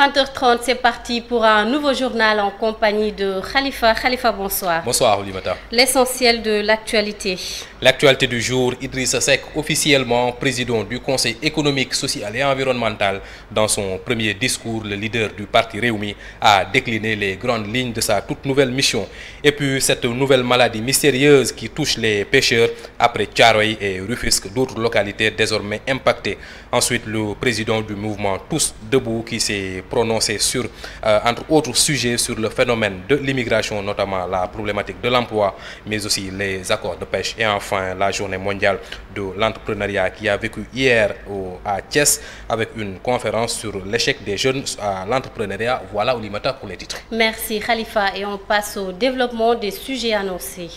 20h30, c'est parti pour un nouveau journal en compagnie de Khalifa. Khalifa, bonsoir. Bonsoir, Oulimata. L'essentiel de l'actualité. L'actualité du jour, Idrissa Seck, officiellement président du Conseil économique, social et environnemental. Dans son premier discours, le leader du parti Rewmi a décliné les grandes lignes de sa toute nouvelle mission. Et puis, cette nouvelle maladie mystérieuse qui touche les pêcheurs après Thiaroye et Rufisque, d'autres localités désormais impactées. Ensuite, le président du mouvement Tous Debout qui s'est prononcé sur, entre autres sujets, sur le phénomène de l'immigration, notamment la problématique de l'emploi, mais aussi les accords de pêche. Et enfin, la journée mondiale de l'entrepreneuriat qui a vécu hier à Thiès avec une conférence sur l'échec des jeunes à l'entrepreneuriat. Voilà, Oulimata, pour les titres. Merci Khalifa et on passe au développement des sujets annoncés.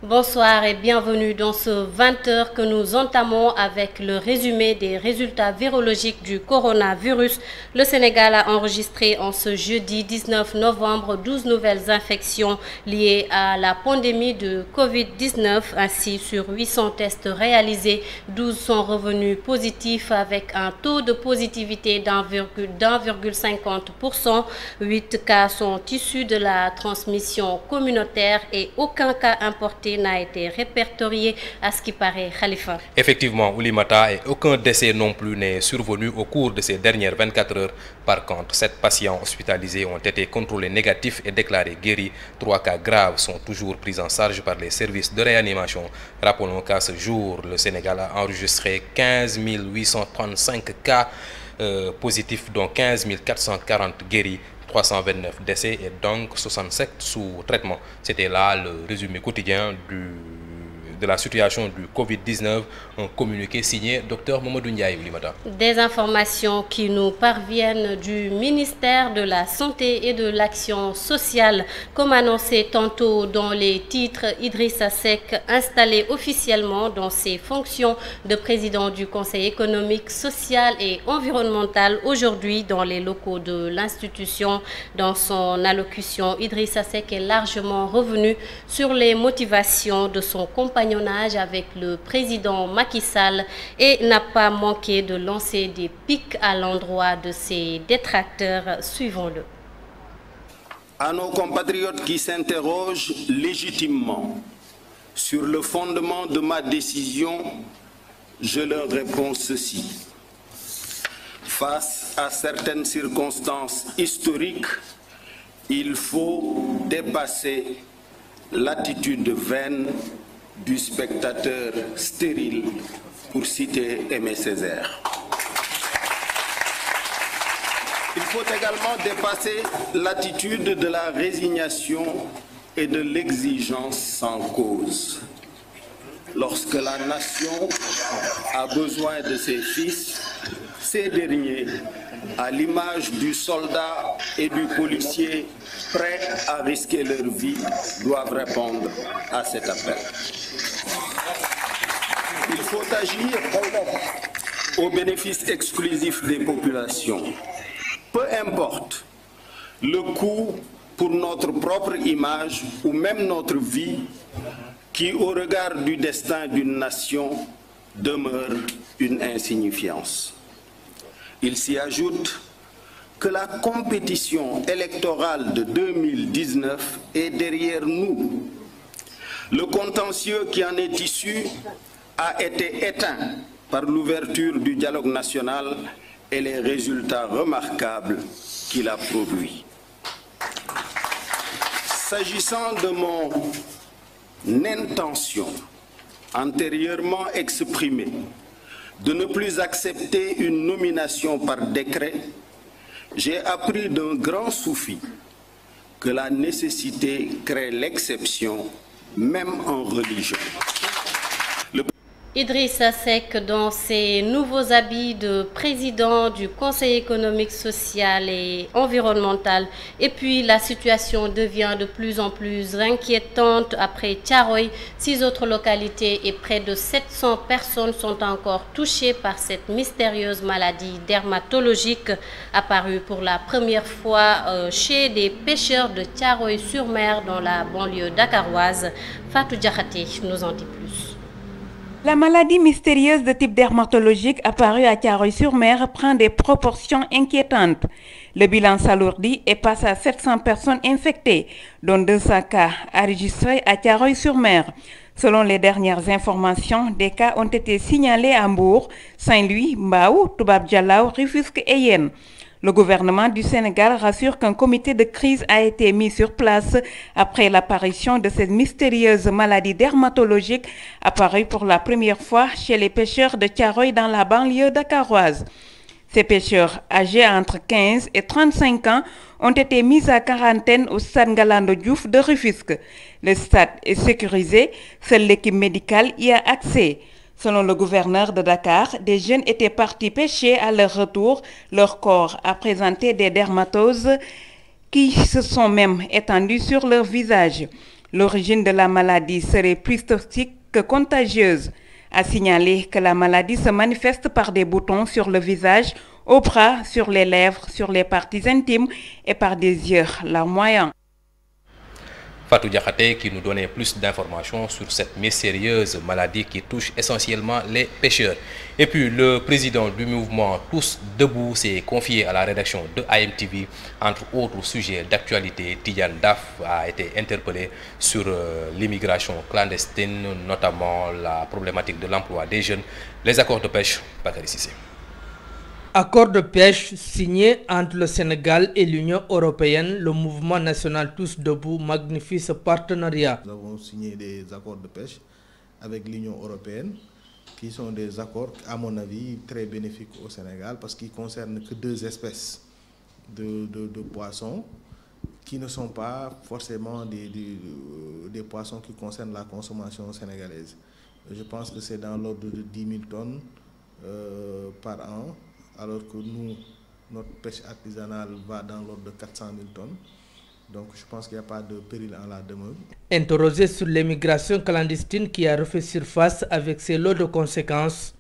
Bonsoir et bienvenue dans ce 20h que nous entamons avec le résumé des résultats virologiques du coronavirus. Le Sénégal a enregistré en ce jeudi 19 novembre 12 nouvelles infections liées à la pandémie de Covid-19. Ainsi, sur 800 tests réalisés, 12 sont revenus positifs avec un taux de positivité d'1,50%. 8 cas sont issus de la transmission communautaire et aucun cas importé n'a été répertorié à ce qui paraît, Khalifa. Effectivement, Oulimata, et aucun décès non plus n'est survenu au cours de ces dernières 24 heures. Par contre, 7 patients hospitalisés ont été contrôlés négatifs et déclarés guéris. 3 cas graves sont toujours pris en charge par les services de réanimation. Rappelons qu'à ce jour, le Sénégal a enregistré 15 835 cas positifs, dont 15 440 guéris. 329 décès et donc 67 sous traitement. C'était là le résumé quotidien de la situation du Covid-19, un communiqué signé Dr Mamadou Ndiaye. Oulimata. Des informations qui nous parviennent du ministère de la Santé et de l'Action sociale. Comme annoncé tantôt dans les titres, Idrissa Seck installé officiellement dans ses fonctions de président du Conseil économique, social et environnemental aujourd'hui dans les locaux de l'institution. Dans son allocution, Idrissa Seck est largement revenu sur les motivations de son compagnon avec le président Macky Sall et n'a pas manqué de lancer des pics à l'endroit de ses détracteurs. Suivons-le. À nos compatriotes qui s'interrogent légitimement sur le fondement de ma décision, je leur réponds ceci. Face à certaines circonstances historiques, il faut dépasser l'attitude vaine du spectateur stérile, pour citer Aimé Césaire. Il faut également dépasser l'attitude de la résignation et de l'exigence sans cause. Lorsque la nation a besoin de ses fils, ces derniers, à l'image du soldat et du policier prêts à risquer leur vie, doivent répondre à cet appel. Il faut agir au bénéfice exclusif des populations. Peu importe le coût pour notre propre image ou même notre vie qui, au regard du destin d'une nation, demeure une insignifiance. Il s'y ajoute que la compétition électorale de 2019 est derrière nous. Le contentieux qui en est issu a été éteint par l'ouverture du dialogue national et les résultats remarquables qu'il a produits. S'agissant de mon intention antérieurement exprimée de ne plus accepter une nomination par décret, j'ai appris d'un grand soufi que la nécessité crée l'exception, même en religion. Idrissa Seck dans ses nouveaux habits de président du Conseil économique, social et environnemental. Et puis la situation devient de plus en plus inquiétante après Thiaroye. 6 autres localités et près de 700 personnes sont encore touchées par cette mystérieuse maladie dermatologique apparue pour la première fois chez des pêcheurs de Thiaroye-sur-Mer dans la banlieue dakaroise. Fatou Diakhaté nous en dit plus. La maladie mystérieuse de type dermatologique apparue à Thiaroye-sur-Mer prend des proportions inquiétantes. Le bilan s'alourdit et passe à 700 personnes infectées, dont 200 cas enregistrés à Thiaroye-sur-Mer. Selon les dernières informations, des cas ont été signalés à Mbour, Saint-Louis, Mbao, Toubab Dialaw, Rufisque et Yène. Le gouvernement du Sénégal rassure qu'un comité de crise a été mis sur place après l'apparition de cette mystérieuse maladie dermatologique apparue pour la première fois chez les pêcheurs de Thiaroye dans la banlieue dakaroise. Ces pêcheurs, âgés entre 15 et 35 ans, ont été mis à quarantaine au stade Ngalandou Diouf de Rufisque. Le stade est sécurisé, seule l'équipe médicale y a accès. Selon le gouverneur de Dakar, des jeunes étaient partis pêcher à leur retour. Leur corps a présenté des dermatoses qui se sont même étendues sur leur visage. L'origine de la maladie serait plus toxique que contagieuse. A signalé que la maladie se manifeste par des boutons sur le visage, au bras, sur les lèvres, sur les parties intimes et par des yeux larmoyants. Fatou Diakhaté qui nous donnait plus d'informations sur cette mystérieuse maladie qui touche essentiellement les pêcheurs. Et puis le président du mouvement Tous Debout s'est confié à la rédaction de AMTV. Entre autres sujets d'actualité, Tidiane Daf a été interpellé sur l'immigration clandestine, notamment la problématique de l'emploi des jeunes, les accords de pêche. Bakary Cissé. Accord de pêche signé entre le Sénégal et l'Union européenne, le mouvement national Tous Debout magnifie ce partenariat. Nous avons signé des accords de pêche avec l'Union européenne qui sont des accords, à mon avis, très bénéfiques au Sénégal parce qu'ils ne concernent que 2 espèces de poissons qui ne sont pas forcément des poissons qui concernent la consommation sénégalaise. Je pense que c'est dans l'ordre de 10 000 tonnes par an. Alors que nous, notre pêche artisanale va dans l'ordre de 400 000 tonnes. Donc je pense qu'il n'y a pas de péril en la demeure. Interrogé sur l'immigration clandestine qui a refait surface avec ses lots de conséquences,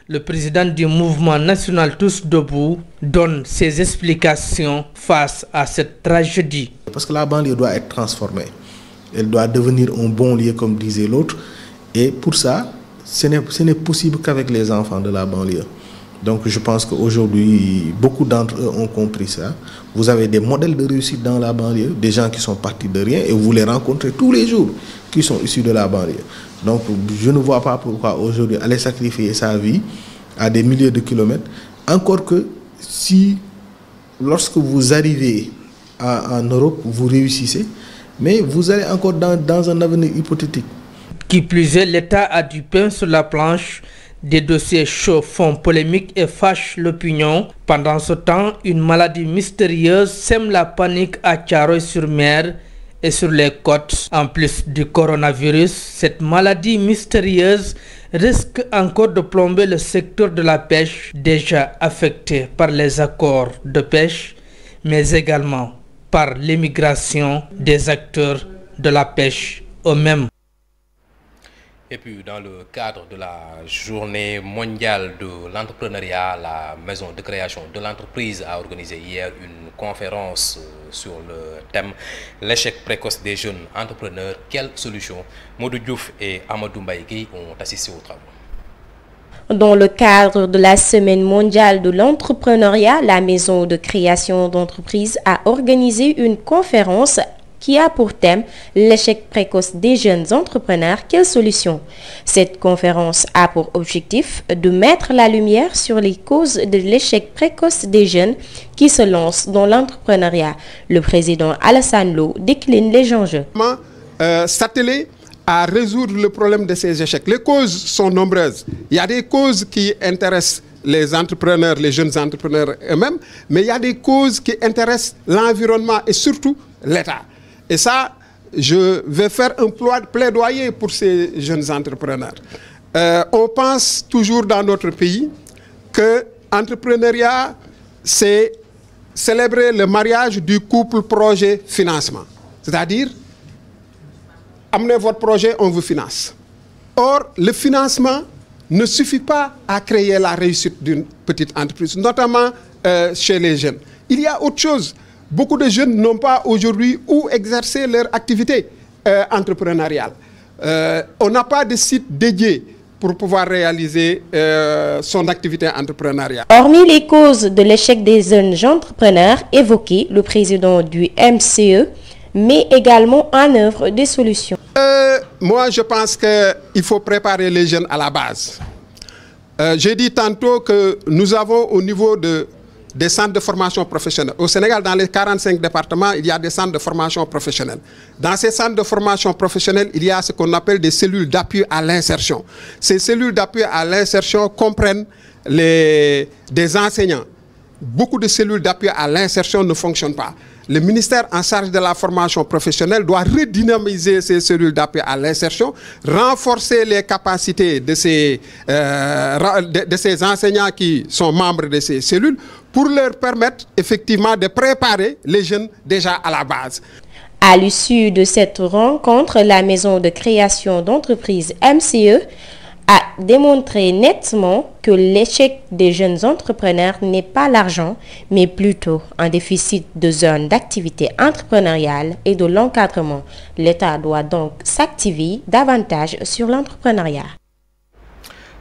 le président du mouvement national Tous Debout donne ses explications face à cette tragédie. Parce que la banlieue doit être transformée. Elle doit devenir un bon lieu comme disait l'autre. Et pour ça, ce n'est possible qu'avec les enfants de la banlieue. Donc je pense qu'aujourd'hui, beaucoup d'entre eux ont compris ça. Vous avez des modèles de réussite dans la banlieue, des gens qui sont partis de rien et vous les rencontrez tous les jours qui sont issus de la banlieue. Donc je ne vois pas pourquoi aujourd'hui aller sacrifier sa vie à des milliers de kilomètres. Encore que si, lorsque vous arrivez en Europe, vous réussissez, mais vous allez encore dans un avenir hypothétique. Qui plus est, l'État a du pain sur la planche. Des dossiers chauds font polémique et fâchent l'opinion. Pendant ce temps, une maladie mystérieuse sème la panique à Thiaroye-sur-Mer et sur les côtes. En plus du coronavirus, cette maladie mystérieuse risque encore de plomber le secteur de la pêche, déjà affecté par les accords de pêche, mais également par l'immigration des acteurs de la pêche eux-mêmes. Et puis dans le cadre de la journée mondiale de l'entrepreneuriat, la maison de création de l'entreprise a organisé hier une conférence sur le thème « L'échec précoce des jeunes entrepreneurs, quelles solutions ?» Modou Diouf et Amadou Mbaye ont assisté aux travaux. Dans le cadre de la semaine mondiale de l'entrepreneuriat, la maison de création d'entreprise a organisé une conférence qui a pour thème l'échec précoce des jeunes entrepreneurs, quelles solutions? Cette conférence a pour objectif de mettre la lumière sur les causes de l'échec précoce des jeunes qui se lancent dans l'entrepreneuriat. Le président Alassane Lo décline les enjeux. S'atteler à résoudre le problème de ces échecs. Les causes sont nombreuses. Il y a des causes qui intéressent les entrepreneurs, les jeunes entrepreneurs eux-mêmes, mais il y a des causes qui intéressent l'environnement et surtout l'État. Et ça, je vais faire un plaidoyer pour ces jeunes entrepreneurs. on pense toujours dans notre pays que l'entrepreneuriat, c'est célébrer le mariage du couple projet-financement. C'est-à-dire, amenez votre projet, on vous finance. Or, le financement ne suffit pas à créer la réussite d'une petite entreprise, notamment chez les jeunes. Il y a autre chose. Beaucoup de jeunes n'ont pas aujourd'hui où exercer leur activité entrepreneuriale. On n'a pas de site dédié pour pouvoir réaliser son activité entrepreneuriale. Hormis les causes de l'échec des jeunes entrepreneurs évoquées, le président du MCE met également en œuvre des solutions. Moi, je pense qu'il faut préparer les jeunes à la base. J'ai dit tantôt que nous avons au niveau des centres de formation professionnelle. Au Sénégal, dans les 45 départements, il y a des centres de formation professionnelle. Dans ces centres de formation professionnelle, il y a ce qu'on appelle des cellules d'appui à l'insertion. Ces cellules d'appui à l'insertion comprennent des enseignants. Beaucoup de cellules d'appui à l'insertion ne fonctionnent pas. Le ministère en charge de la formation professionnelle doit redynamiser ces cellules d'appui à l'insertion, renforcer les capacités de ces enseignants qui sont membres de ces cellules pour leur permettre effectivement de préparer les jeunes déjà à la base. À l'issue de cette rencontre, la maison de création d'entreprise MCE a démontré nettement que l'échec des jeunes entrepreneurs n'est pas l'argent, mais plutôt un déficit de zones d'activité entrepreneuriale et de l'encadrement. L'État doit donc s'activer davantage sur l'entrepreneuriat.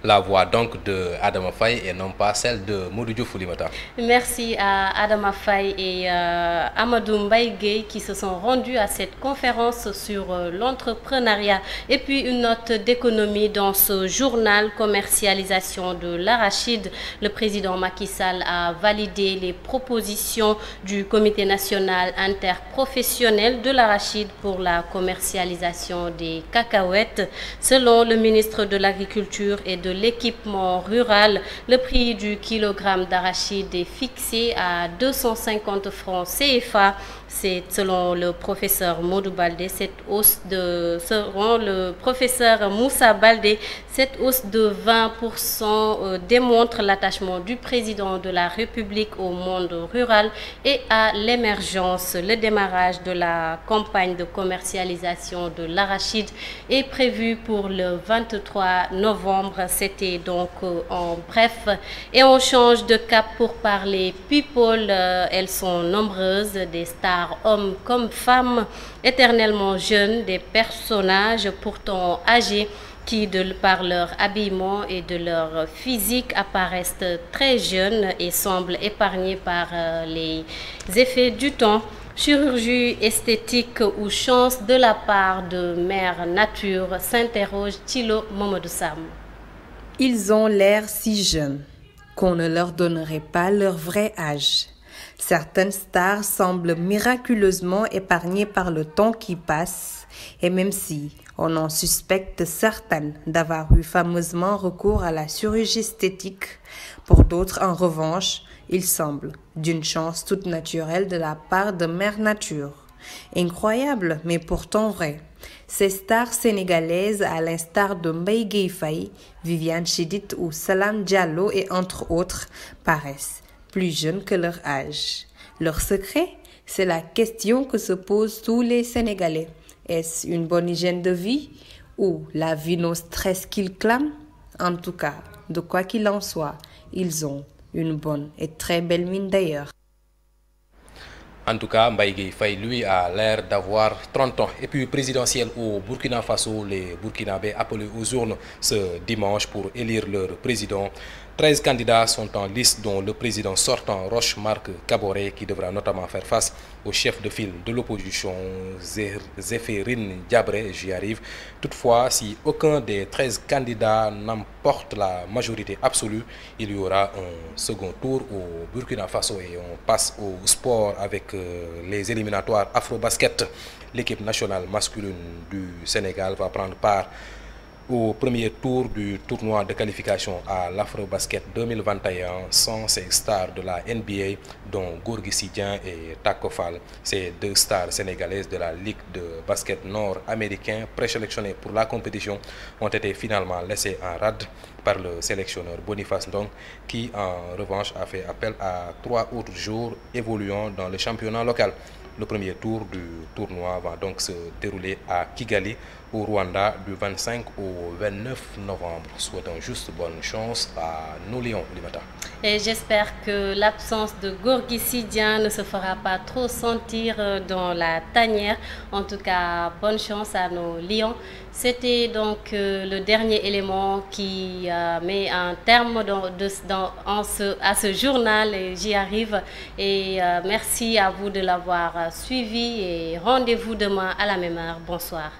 La voix donc de Adama Faye et non pas celle de Modou Diouf Oulimata. Merci à Adama Faye et Amadou Mbaye Gueye qui se sont rendus à cette conférence sur l'entrepreneuriat. Et puis une note d'économie dans ce journal commercialisation de l'arachide. Le président Macky Sall a validé les propositions du Comité national interprofessionnel de l'arachide pour la commercialisation des cacahuètes. Selon le ministre de l'Agriculture et de l'équipement rural, le prix du kilogramme d'arachide est fixé à 250 francs CFA. C'est selon le professeur Modou Baldé, selon le professeur Moussa Baldé, cette hausse de 20% démontre l'attachement du président de la République au monde rural et à l'émergence. Le démarrage de la campagne de commercialisation de l'arachide est prévu pour le 23 novembre. C'était donc en bref. Et on change de cap pour parler people. Elles sont nombreuses, des stars hommes comme femmes, éternellement jeunes, des personnages pourtant âgés qui, par leur habillement et de leur physique, apparaissent très jeunes et semblent épargnés par les effets du temps. Chirurgie esthétique ou chance de la part de Mère Nature, s'interroge Thilo Momodou Sam. Ils ont l'air si jeunes qu'on ne leur donnerait pas leur vrai âge. Certaines stars semblent miraculeusement épargnées par le temps qui passe, et même si on en suspecte certaines d'avoir eu fameusement recours à la chirurgie esthétique, pour d'autres en revanche, il semble d'une chance toute naturelle de la part de Mère Nature. Incroyable, mais pourtant vrai. Ces stars sénégalaises, à l'instar de Mbaye Gueye Faye, Viviane Chidid ou Salam Diallo et entre autres, paraissent plus jeunes que leur âge. Leur secret, c'est la question que se posent tous les Sénégalais. Est-ce une bonne hygiène de vie ou la vie no stress qu'ils clament? En tout cas, de quoi qu'il en soit, ils ont une bonne et très belle mine d'ailleurs. En tout cas, Mbaye Gueye Faye, lui, a l'air d'avoir 30 ans. Et puis, présidentiel au Burkina Faso, les Burkinabés appelés aux urnes ce dimanche pour élire leur président. 13 candidats sont en liste, dont le président sortant Roch-Marc Kaboré, qui devra notamment faire face au chef de file de l'opposition, Zéphérine Diabré, j'y arrive. Toutefois, si aucun des 13 candidats n'emporte la majorité absolue, il y aura un second tour au Burkina Faso. Et on passe au sport avec les éliminatoires Afro-Basket. L'équipe nationale masculine du Sénégal va prendre part au premier tour du tournoi de qualification à l'Afrobasket 2021 sans ces stars de la NBA dont Gorgui Sy Dieng et Tacko Fall. Ces deux stars sénégalaises de la Ligue de basket nord-américain présélectionnées pour la compétition ont été finalement laissées en rade par le sélectionneur Boniface Ndong qui en revanche a fait appel à 3 autres joueurs évoluant dans le championnat local. Le premier tour du tournoi va donc se dérouler à Kigali, au Rwanda, du 25 au 29 novembre. Souhaitons juste bonne chance à nos Lions, Limata. Et j'espère que l'absence de Gorgui Sy Dieng ne se fera pas trop sentir dans la tanière. En tout cas, bonne chance à nos Lions. C'était donc le dernier élément qui met un terme à ce journal et j'y arrive. Et merci à vous de l'avoir suivi et rendez-vous demain à la même heure. Bonsoir.